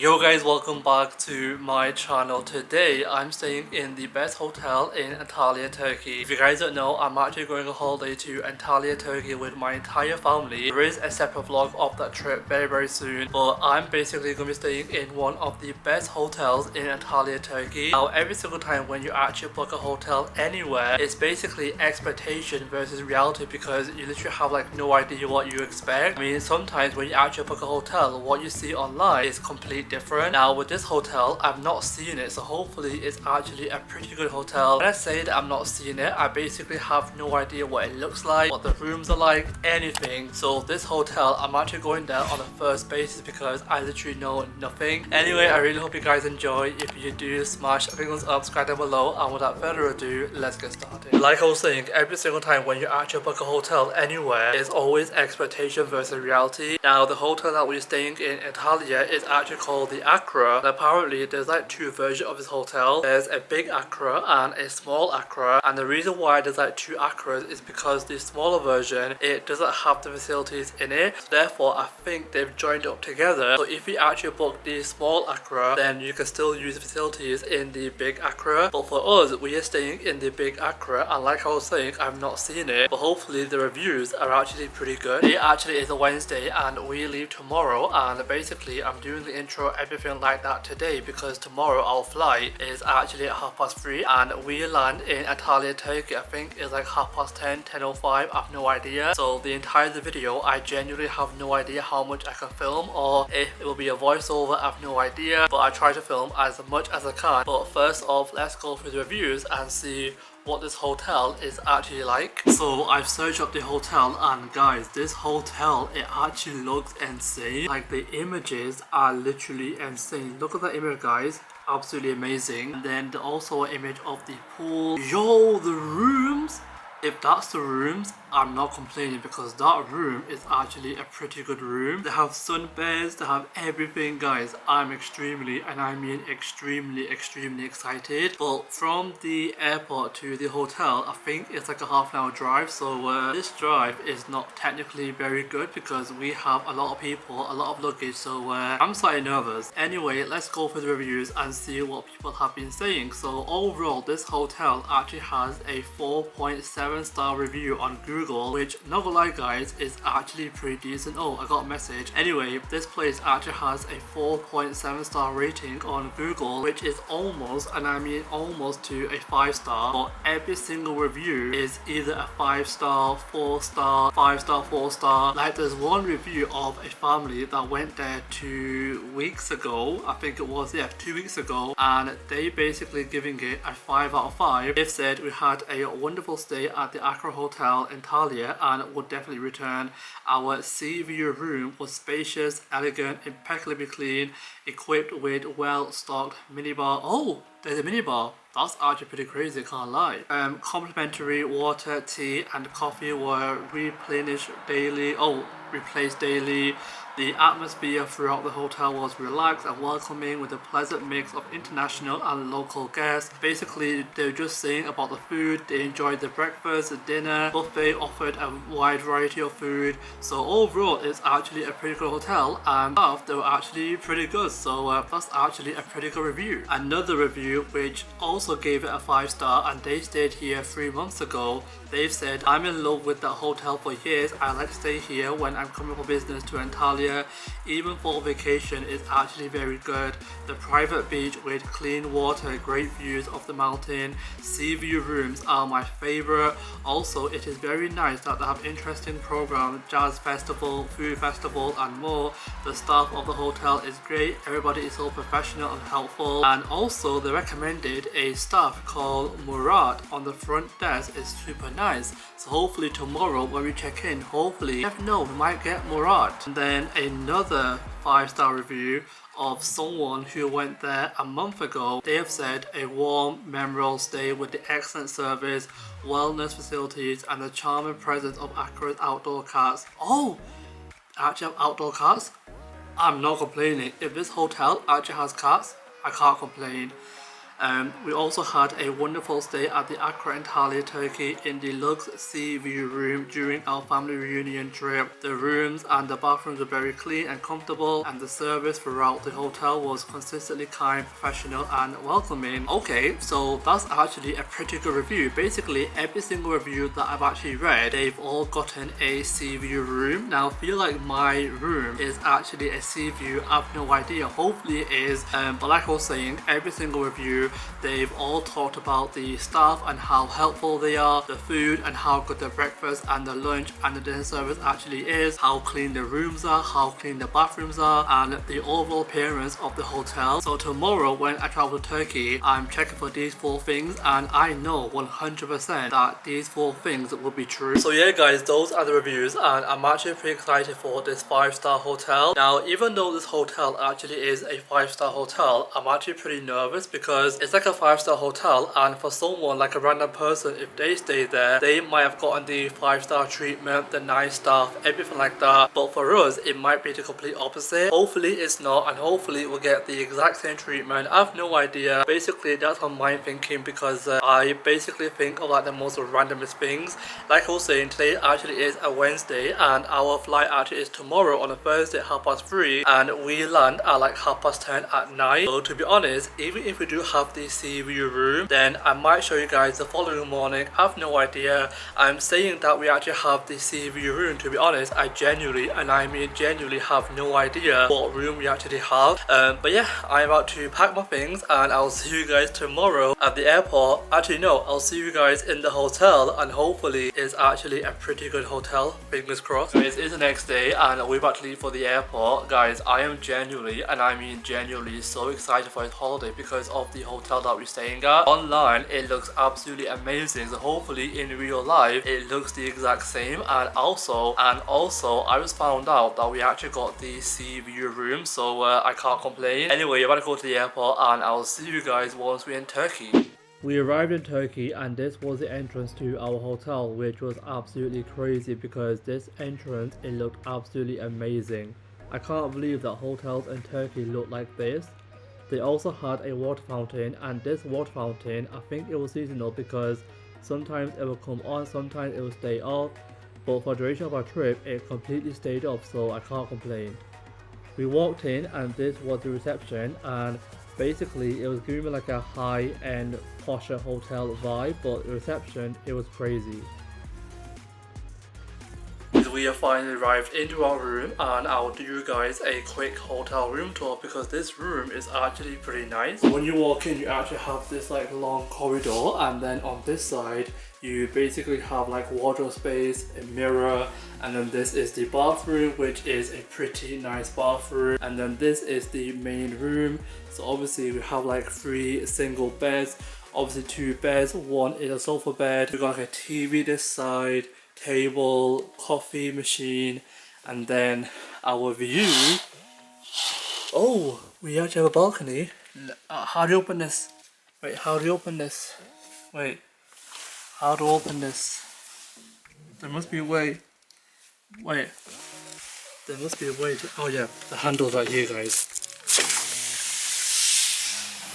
Yo guys, welcome back to my channel. Today I'm staying in the best hotel in Antalya, Turkey. If you guys don't know, I'm actually going on holiday to Antalya, Turkey with my entire family. There is a separate vlog of that trip very soon, but I'm basically going to be staying in one of the best hotels in Antalya, Turkey. Now every single time when you actually book a hotel anywhere, it's basically expectation versus reality because you literally have like no idea what you expect. I mean, sometimes when you actually book a hotel, what you see online is completely different. Now with this hotel, I've not seen it, so hopefully it's actually a pretty good hotel. When I say that I'm not seeing it, I basically have no idea what it looks like, what the rooms are like, anything. So this hotel, I'm actually going there on a first basis because I literally know nothing. Anyway, I really hope you guys enjoy. If you do, smash a big thumbs up, subscribe down below, and without further ado, let's get started. Like I was saying, every single time when you actually book a hotel anywhere, it's always expectation versus reality. Now the hotel that we're staying in Antalya is actually called the Accra. And apparently there's like two versions of this hotel. There's a big Accra and a small Accra, and the reason why there's like two Accras is because the smaller version, it doesn't have the facilities in it, so therefore I think they've joined up together. So if you actually book the small Accra, then you can still use the facilities in the big Accra. But for us, we are staying in the big Accra, and like I was saying, I've not seen it, but hopefully the reviews are actually pretty good. It actually is a Wednesday and we leave tomorrow, and basically I'm doing the intro, everything like that today because tomorrow our flight is actually at 3:30 and we land in Antalya, Turkey. I think it's like 10:10, 10:05, I have no idea. So the entire video, I genuinely have no idea how much I can film or if it will be a voiceover, I have no idea, but I try to film as much as I can. But first off, let's go through the reviews and see what this hotel is actually like. So I've searched up the hotel, and guys, this hotel, it actually looks insane. Like the images are literally insane. Look at that image, guys, absolutely amazing. And then also an image of the pool. Yo, the rooms, if that's the rooms, I'm not complaining because that room is actually a pretty good room. They have sunbeds, they have everything, guys. I'm extremely, and I mean extremely excited. But from the airport to the hotel, I think it's like a half-an-hour drive, so this drive is not technically very good because we have a lot of people, a lot of luggage, so I'm slightly nervous. Anyway, let's go for the reviews and see what people have been saying. So overall, this hotel actually has a 4.7-star review on Google, which, not gonna lie guys, is actually pretty decent. Oh, I got a message. Anyway, this place actually has a 4.7-star rating on Google, which is almost, and I mean almost, to a 5-star. But every single review is either a 5-star, 4-star, 5-star, 4-star. Like there's one review of a family that went there 2 weeks ago, I think it was, yeah, 2 weeks ago, and they basically giving it a 5 out of 5. They've said we had a wonderful stay at the Accra Hotel in Antalya and would definitely return. Our sea view room was spacious, elegant, impeccably clean, equipped with well-stocked minibar. Oh, there's a minibar. That's actually pretty crazy, can't lie. Complimentary water, tea and coffee were replenished daily. Oh, replaced daily. The atmosphere throughout the hotel was relaxed and welcoming with a pleasant mix of international and local guests. Basically, they're just saying about the food. They enjoyed the breakfast, the dinner. Buffet offered a wide variety of food. So overall, it's actually a pretty good hotel, and staff, they were actually pretty good. So that's actually a pretty good review. Another review which also gave it a 5-star, and they stayed here 3 months ago. They've said, I'm in love with that hotel for years. I like to stay here when I'm coming for business to Antalya. Even for vacation, it's actually very good. The private beach with clean water, great views of the mountain, sea view rooms are my favorite. Also, it is very nice that they have interesting programs, jazz festival, food festival and more. The staff of the hotel is great. Everybody is so professional and helpful. And also they recommended a staff called Murat on the front desk. Is super nice. So hopefully tomorrow when we check in, hopefully, you never know, we might get Murat. And then another 5-star review of someone who went there a month ago. They have said a warm, memorable stay with the excellent service, wellness facilities and the charming presence of Accra's outdoor cats. Oh, actually have outdoor cats? I'm not complaining. If this hotel actually has cats, I can't complain. We also had a wonderful stay at the Accra Antalya Turkey in the Lux Sea View room during our family reunion trip. The rooms and the bathrooms were very clean and comfortable, and the service throughout the hotel was consistently kind, professional and welcoming. Okay, so that's actually a pretty good review. Basically, every single review that I've actually read, they've all gotten a sea view room. Now, I feel like my room is actually a sea view. I have no idea. Hopefully it is. But like I was saying, every single review, they've all talked about the staff and how helpful they are, the food and how good the breakfast and the lunch and the dinner service actually is, how clean the rooms are, how clean the bathrooms are, and the overall appearance of the hotel. So tomorrow when I travel to Turkey, I'm checking for these 4 things, and I know 100% that these 4 things will be true. So yeah guys, those are the reviews, and I'm actually pretty excited for this 5-star hotel. Now, even though this hotel actually is a 5-star hotel, I'm actually pretty nervous because it's like a 5-star hotel, and for someone like a random person, if they stay there, they might have gotten the 5-star treatment, the nice staff, everything like that. But for us, it might be the complete opposite. Hopefully it's not, and hopefully we'll get the exact same treatment. I have no idea. Basically, that's what I'm thinking, because I basically think of like the most randomest things. Like I was saying, today actually is a Wednesday, and our flight actually is tomorrow on a Thursday at 3:30, and we land at like 10:30 at night. So to be honest, even if we do have the sea view room, then I might show you guys the following morning. I have no idea. I'm saying that we actually have the sea view room. To be honest, I genuinely, and I mean genuinely, have no idea what room we actually have. But yeah, I'm about to pack my things, and I'll see you guys tomorrow at the airport. Actually no, I'll see you guys in the hotel, and hopefully it's actually a pretty good hotel, fingers crossed. Guys, it's the next day and we're about to leave for the airport. Guys, I am genuinely, and I mean genuinely, so excited for this holiday because of the hotel that we're staying at. Online it looks absolutely amazing, so hopefully in real life it looks the exact same. And also I just found out that we actually got the sea view room, so I can't complain. Anyway, you're about to go to the airport, and I'll see you guys once we're in Turkey. We arrived in Turkey, and this was the entrance to our hotel, which was absolutely crazy because this entrance, it looked absolutely amazing. I can't believe that hotels in Turkey look like this. They also had a water fountain, and this water fountain, I think it was seasonal because sometimes it will come on, sometimes it will stay off, but for the duration of our trip it completely stayed off, so I can't complain. We walked in, and this was the reception, and basically it was giving me like a high-end posher hotel vibe, but the reception, it was crazy. We have finally arrived into our room, and I'll do you guys a quick hotel room tour because this room is actually pretty nice. When you walk in, you actually have this like long corridor, and then on this side you basically have like wardrobe space, a mirror, and then this is the bathroom, which is a pretty nice bathroom, and then this is the main room. So obviously we have like 3 single beds, obviously 2 beds, 1 is a sofa bed. We got like a TV this side, table, coffee machine, and then our view. Oh, we actually have a balcony. How do you open this? Wait, how do you open this? Wait, how to open this? There must be a way. Wait, there must be a way to, oh yeah, the handle's right here guys.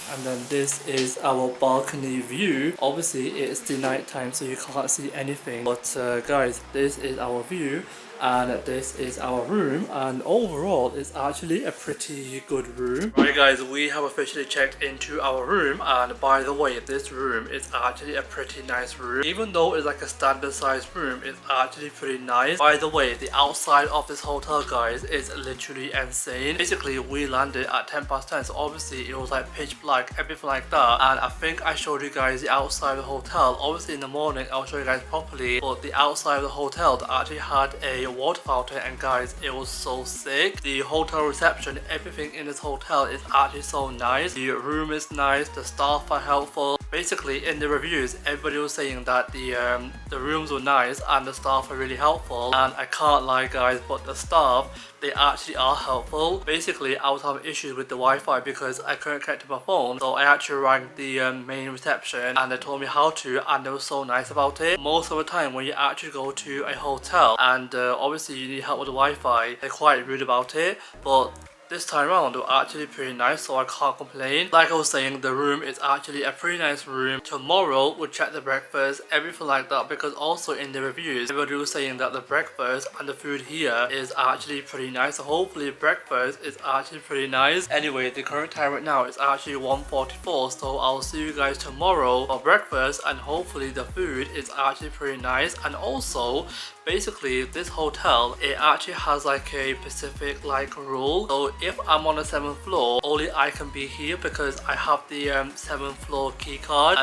And then this is our balcony view. Obviously it's the night time, so you can't see anything, but guys, this is our view, and this is our room, and overall it's actually a pretty good room. Right guys, we have officially checked into our room, and by the way, this room is actually a pretty nice room. Even though it's like a standard size room, it's actually pretty nice. By the way, the outside of this hotel guys is literally insane. Basically we landed at 10:10, so obviously it was like pitch black, everything like that, and I think I showed you guys the outside of the hotel. Obviously in the morning I'll show you guys properly, but the outside of the hotel actually had a water fountain, and guys, it was so sick. The hotel reception, everything in this hotel is actually so nice. The room is nice, the staff are helpful. Basically in the reviews everybody was saying that the rooms were nice and the staff are really helpful, and I can't lie guys, but the staff, they actually are helpful. Basically I was having issues with the Wi-Fi because I couldn't connect to my phone, so I actually rang the main reception, and they told me how to, and they were so nice about it. Most of the time when you actually go to a hotel and obviously you need help with the Wi-Fi, they're quite rude about it, but this time around they were actually pretty nice, so I can't complain. Like I was saying, the room is actually a pretty nice room. Tomorrow we'll check the breakfast, everything like that, because also in the reviews they were saying that the breakfast and the food here is actually pretty nice. So hopefully breakfast is actually pretty nice. Anyway, the current time right now is actually 1:44, so I'll see you guys tomorrow for breakfast, and hopefully the food is actually pretty nice. And also basically this hotel, it actually has like a specific like rule. So if I'm on the 7th floor, only I can be here because I have the 7th floor key card.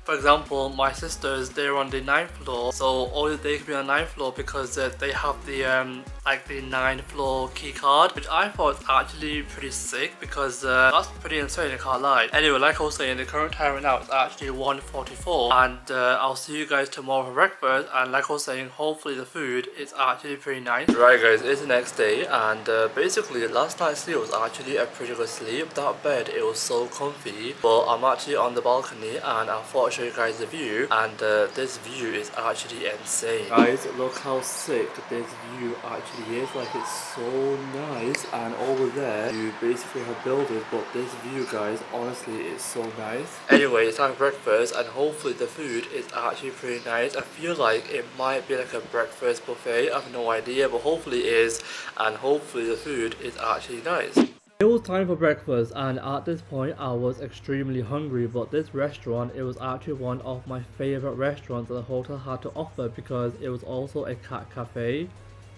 For example, my sisters, they're on the 9th floor, so only they can be on the 9th floor because they have the like the 9th floor key card, which I thought was actually pretty sick because that's pretty insane, I can't lie. Anyway, like I was saying, the current time right now is actually 1:44, and I'll see you guys tomorrow for breakfast. And like I was saying, hopefully the food is actually pretty nice. Right guys, it's the next day, and basically last night's sleep was actually a pretty good sleep. That bed, it was so comfy, but I'm actually on the balcony and I thought I'd show you guys the view, and this view is actually insane. Guys, look how sick this view actually is. Like, it's so nice, and over there you basically have buildings, but this view, guys, honestly is so nice. Anyway, it's time for breakfast, and hopefully the food is actually pretty nice. I feel like it might be like a breakfast buffet, I have no idea, but hopefully it is, and hopefully the food is actually nice. It was time for breakfast, and at this point I was extremely hungry, but this restaurant, it was actually one of my favorite restaurants that the hotel had to offer because it was also a cat cafe.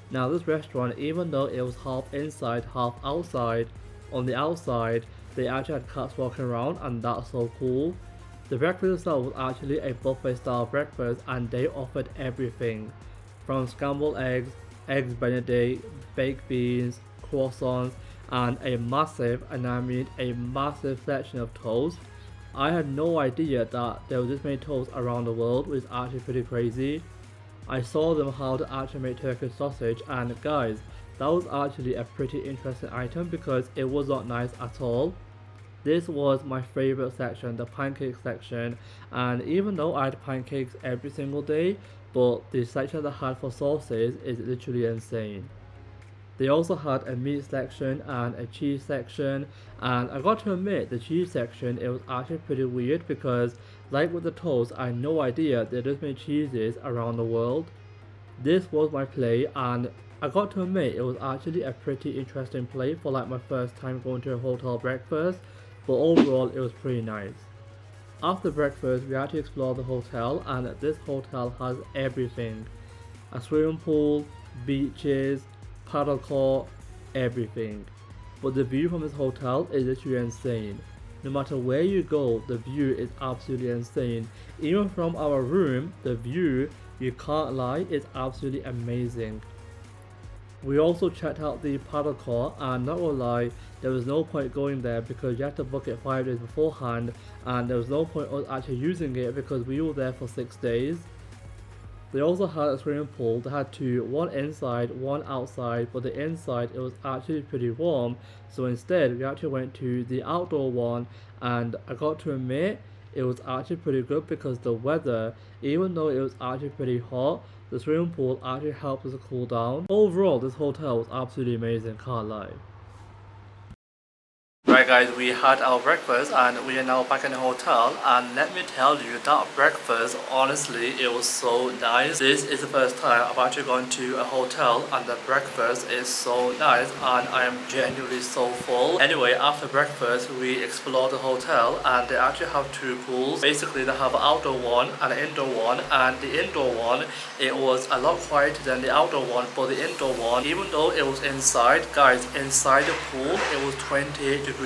Now this restaurant, even though it was half inside half outside, on the outside they actually had cats walking around, and that's so cool. The breakfast itself was actually a buffet style breakfast, and they offered everything from scrambled eggs, eggs benedict, baked beans, croissants, and a massive, and I mean a massive selection of toast. I had no idea that there was this many toasts around the world, which is actually pretty crazy. I saw them how to actually make Turkish sausage, and guys, that was actually a pretty interesting item because it was not nice at all. This was my favorite section, the pancake section, and even though I had pancakes every single day, but the section that I had for sauces is literally insane. They also had a meat section and a cheese section, and I got to admit, the cheese section, it was actually pretty weird because like with the toast, I had no idea there are this many cheeses around the world. This was my plate, and I got to admit it was actually a pretty interesting plate for like my first time going to a hotel breakfast, but overall it was pretty nice. After breakfast we actually explored the hotel, and this hotel has everything. A swimming pool, beaches, paddle court, everything. But the view from this hotel is literally insane. No matter where you go, the view is absolutely insane. Even from our room, the view, you can't lie, is absolutely amazing. We also checked out the paddle court, and not gonna lie, there was no point going there because you had to book it 5 days beforehand, and there was no point us actually using it because we were there for 6 days. They also had a swimming pool. They had two, one inside, one outside, but the inside, it was actually pretty warm, so instead we actually went to the outdoor one, and I got to admit it was actually pretty good because the weather, even though it was actually pretty hot, the swimming pool actually helped us to cool down. Overall, this hotel was absolutely amazing, can't lie. Right guys, we had our breakfast and we are now back in the hotel, and let me tell you that breakfast, honestly, it was so nice. This is the first time I've actually gone to a hotel and the breakfast is so nice, and I am genuinely so full. Anyway, after breakfast we explored the hotel, and they actually have two pools. Basically they have an outdoor one and an indoor one, and the indoor one, it was a lot quieter than the outdoor one, but the indoor one, even though it was inside, guys, inside the pool it was 28 degrees.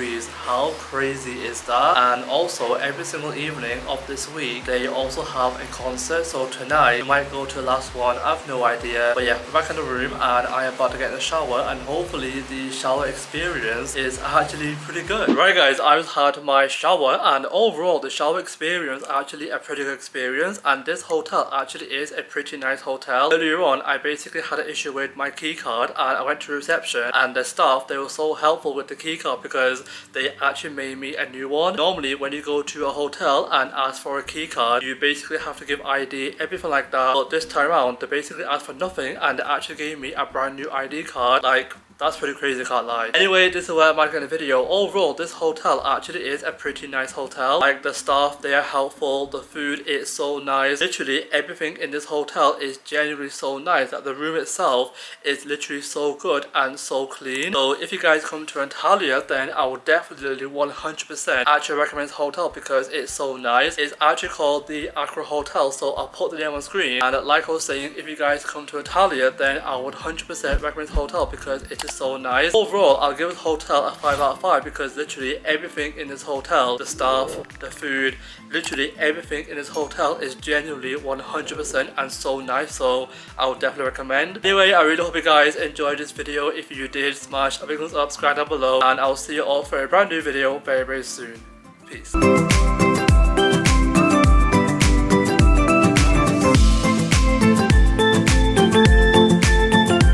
How crazy is that? And also every single evening of this week they also have a concert, so tonight we might go to the last one, I have no idea. But yeah, we're back in the room and I am about to get in the shower, and hopefully the shower experience is actually pretty good. Right guys, I just had my shower, and overall the shower experience actually a pretty good experience, and this hotel actually is a pretty nice hotel. Earlier on I basically had an issue with my key card, and I went to reception, and the staff, they were so helpful with the key card because they actually made me a new one. Normally when you go to a hotel and ask for a key card, you basically have to give ID, everything like that, but this time around they basically asked for nothing and they actually gave me a brand new ID card. Like, That's pretty crazy, can't lie. Anyway, this is where I might end the video. Overall, this hotel actually is a pretty nice hotel. Like, the staff, they are helpful, the food is so nice. Literally everything in this hotel is genuinely so nice that the room itself is literally so good and so clean. So if you guys come to Antalya, then I would definitely 100% actually recommend this hotel because it's so nice. It's actually called the Accra Hotel, so I'll put the name on screen. And like I was saying, if you guys come to Antalya, then I would 100% recommend this hotel because it is so nice. Overall, I'll give this hotel a 5 out of 5 because literally everything in this hotel, the staff, the food, literally everything in this hotel is genuinely 100% and so nice, so I would definitely recommend. Anyway, I really hope you guys enjoyed this video. If you did, smash a big thumbs up, subscribe down below, and I'll see you all for a brand new video very soon. Peace.